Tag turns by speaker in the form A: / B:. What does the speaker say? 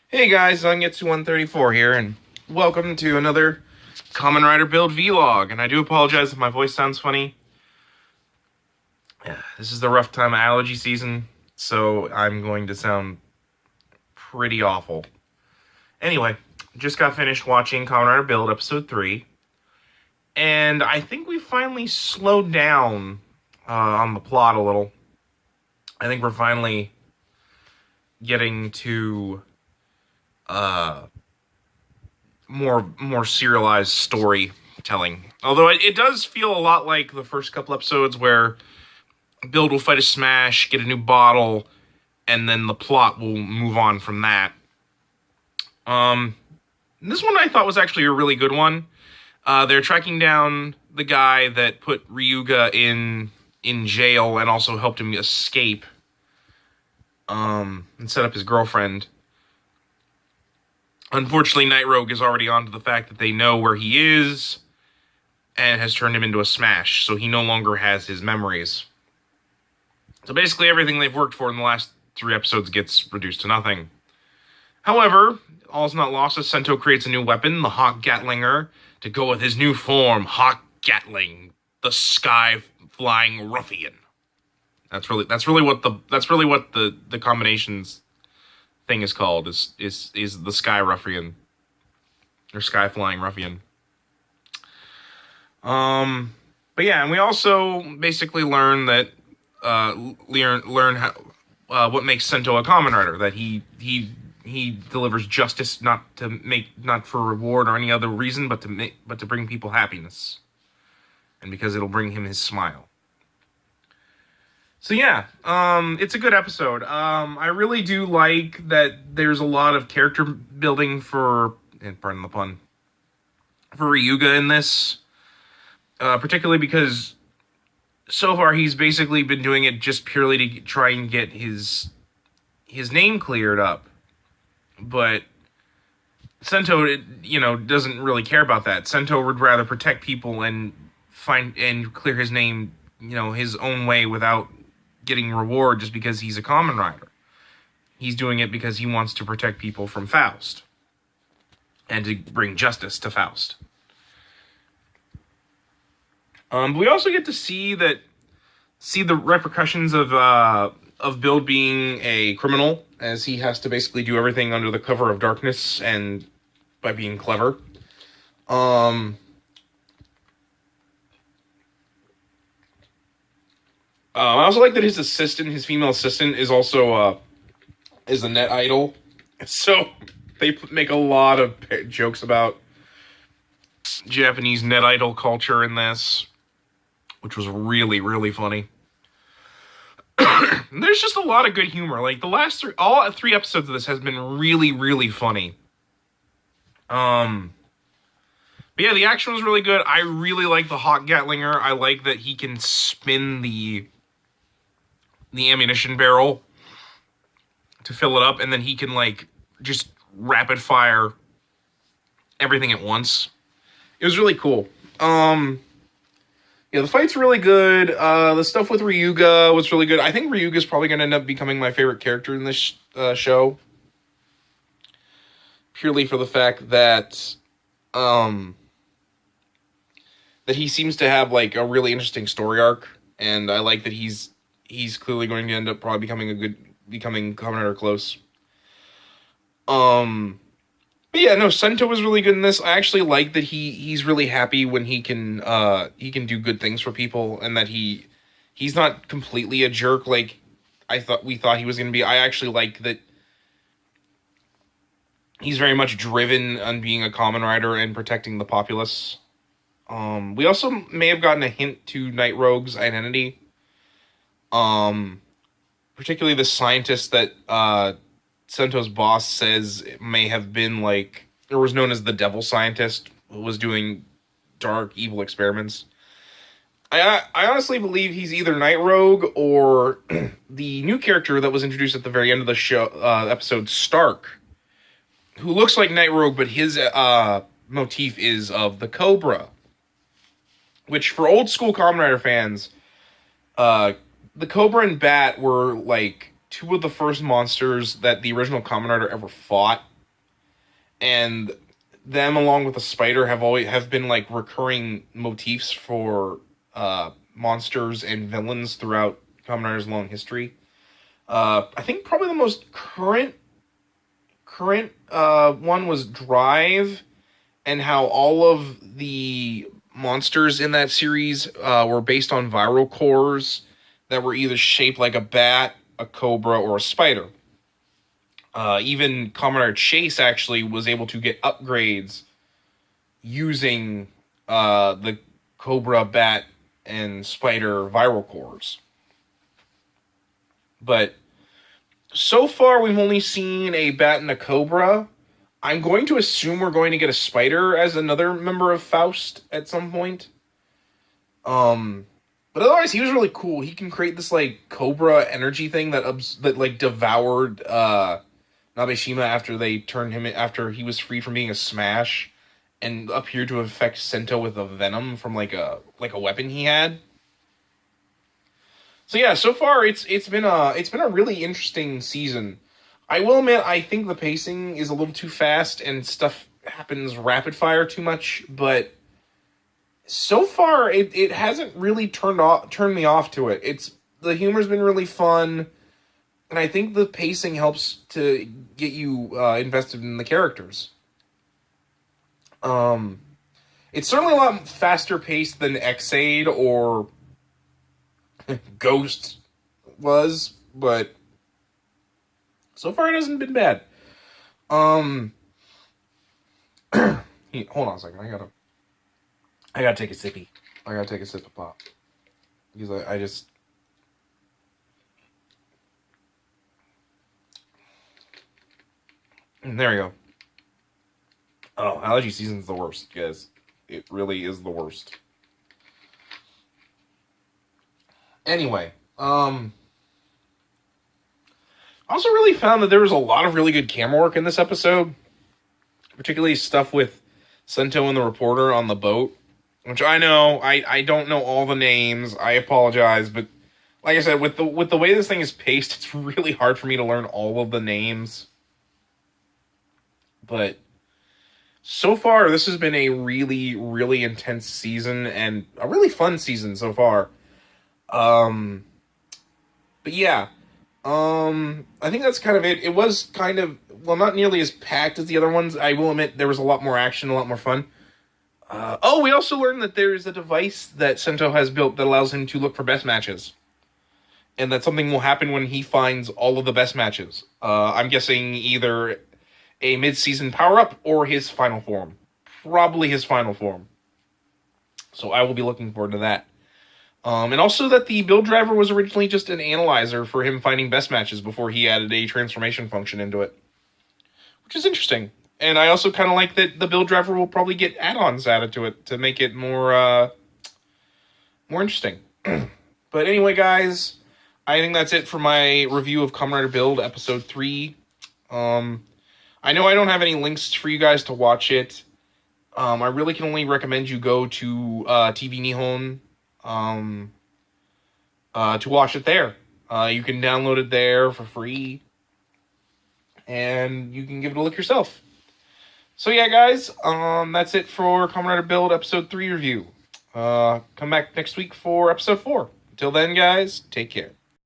A: Hey guys, Zangetsu 134 here, and welcome to another Kamen Rider build vlog. And I do apologize if my voice sounds funny. This is the rough time of allergy season, so I'm going to sound pretty awful. Anyway, just got finished watching Kamen Rider Build Episode 3, and I think we finally slowed down on the plot a little. I think we're finally getting to more serialized storytelling. Although it does feel a lot like the first couple episodes where Build will fight a Smash, get a new bottle, and then the plot will move on from that. This one I thought was actually a really good one. They're tracking down the guy that put Ryuga in jail and also helped him escape, and set up his girlfriend. Unfortunately, Night Rogue is already onto the fact that they know where he is and has turned him into a Smash, so he no longer has his memories. So basically everything they've worked for in the last 3 episodes gets reduced to nothing. However, all's not lost as Sento creates a new weapon, the Hawk Gatlinger, to go with his new form, Hawk Gatling, the Sky Flying Ruffian. That's really what the combinations thing is called, is the Sky Ruffian, or Sky Flying Ruffian. But yeah, and we also basically learn that learn how what makes Sento a Kamen Rider, that he delivers justice not for reward or any other reason, but to bring people happiness, and because it'll bring him his smile. So yeah, it's a good episode. I really do like that there's a lot of character building for, and pardon the pun, for Ryuga in this. Particularly because so far he's basically been doing it just purely to try and get his name cleared up. But Sento, doesn't really care about that. Sento would rather protect people and clear his name, his own way without getting reward just because he's a Kamen Rider. He's doing it because he wants to protect people from Faust and to bring justice to Faust. We also get to see the repercussions of Build being a criminal, as he has to basically do everything under the cover of darkness and by being clever. I also like that his female assistant, is also is a net idol. So they make a lot of jokes about Japanese net idol culture in this, which was really, really funny. There's just a lot of good humor. Like, all 3 episodes of this has been really, really funny. But yeah, the action was really good. I really like the Hawk Gatlinger. I like that he can spin the ammunition barrel to fill it up, and then he can, just rapid fire everything at once. It was really cool. Yeah, the fight's really good. The stuff with Ryuga was really good. I think Ryuga's probably going to end up becoming my favorite character in this show. Purely for the fact that he seems to have, a really interesting story arc. And I like that he's clearly going to end up probably becoming Kamen Rider close. But yeah, no, Sento was really good in this. I actually like that he's really happy when he can do good things for people, and that he's not completely a jerk like we thought he was going to be. I actually like that he's very much driven on being a Kamen Rider and protecting the populace. We also may have gotten a hint to Night Rogue's identity. Particularly the scientist that Sento's boss says may have been or was known as the Devil Scientist, who was doing dark, evil experiments. I honestly believe he's either Night Rogue or the new character that was introduced at the very end of the show, episode, Stark, who looks like Night Rogue, but his motif is of the Cobra, which for old school Kamen Rider fans, the Cobra and Bat were 2 of the first monsters that the original Kamen Rider ever fought and them along with the spider have been like recurring motifs for monsters and villains throughout Kamen Rider's long history. I think probably the most current one was Drive, and how all of the monsters in that series were based on viral cores that were either shaped like a bat, a cobra, or a spider. Even Kamen Chase actually was able to get upgrades using the cobra, bat, and spider viral cores. But so far, we've only seen a bat and a cobra. I'm going to assume we're going to get a spider as another member of Faust at some point. But otherwise, he was really cool. He can create this like cobra energy thing that like devoured Nabeshima after he was freed from being a smash, and appeared to affect Sento with a venom from like a weapon he had. So yeah, so far it's been a really interesting season. I will admit, I think the pacing is a little too fast and stuff happens rapid fire too much, but so far it hasn't really turned me off to it. The humor's been really fun, and I think the pacing helps to get you invested in the characters. It's certainly a lot faster paced than Xaid or Ghost was, but so far it hasn't been bad. Hold on a second. I gotta take a sippy. I gotta take a sip of pop because I just. There we go. Oh, allergy season's the worst, guys. It really is the worst. Anyway, I also really found that there was a lot of really good camera work in this episode, particularly stuff with Sento and the reporter on the boat, which I know I don't know all the names. I apologize, but like I said, with the way this thing is paced, it's really hard for me to learn all of the names. But so far, this has been a really, really intense season and a really fun season so far. But yeah, I think that's kind of it. It was kind of, well, not nearly as packed as the other ones. I will admit there was a lot more action, a lot more fun. We also learned that there is a device that Sento has built that allows him to look for best matches. And that something will happen when he finds all of the best matches. I'm guessing either a mid-season power-up or his final form. Probably his final form. So I will be looking forward to that. And also that the build driver was originally just an analyzer for him finding best matches before he added a transformation function into it. Which is interesting. And I also kind of like that the build driver will probably get add-ons added to it to make it more interesting. But anyway, guys, I think that's it for my review of Kamen Rider Build Episode 3. I know I don't have any links for you guys to watch it. I really can only recommend you go to TV Nihon to watch it there. You can download it there for free, and you can give it a look yourself. So yeah, guys, that's it for Kamen Rider Build Episode 3 review. Come back next week for Episode 4. Until then, guys, take care.